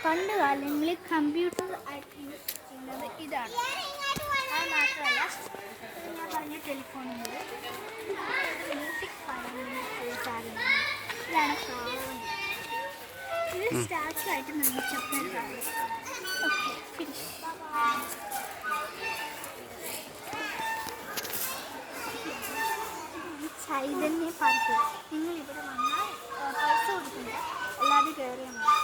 പണ്ട് കാലങ്ങളിൽ കമ്പ്യൂട്ടർ ആയിട്ട് യൂസ് ചെയ്യുന്നത് ഇതാണ്. അത് മാത്രമല്ല, ഞാൻ പറഞ്ഞ ടെലിഫോണുണ്ട്, മ്യൂസിക് പാടാനുള്ള സാധനമാണ്. ഇതാണ് കാവ്യം. ഇത് സ്റ്റാച്ചു ആയിട്ട് നിർമ്മിച്ചപ്പോഴാണ്. Okay, finish. ചൈതന്യ പാർക്ക്. നിങ്ങൾ ഇവിടെ വന്നാൽ പൈസ കൊടുക്കില്ല, അല്ലാതെ കയറിയാൽ മതി.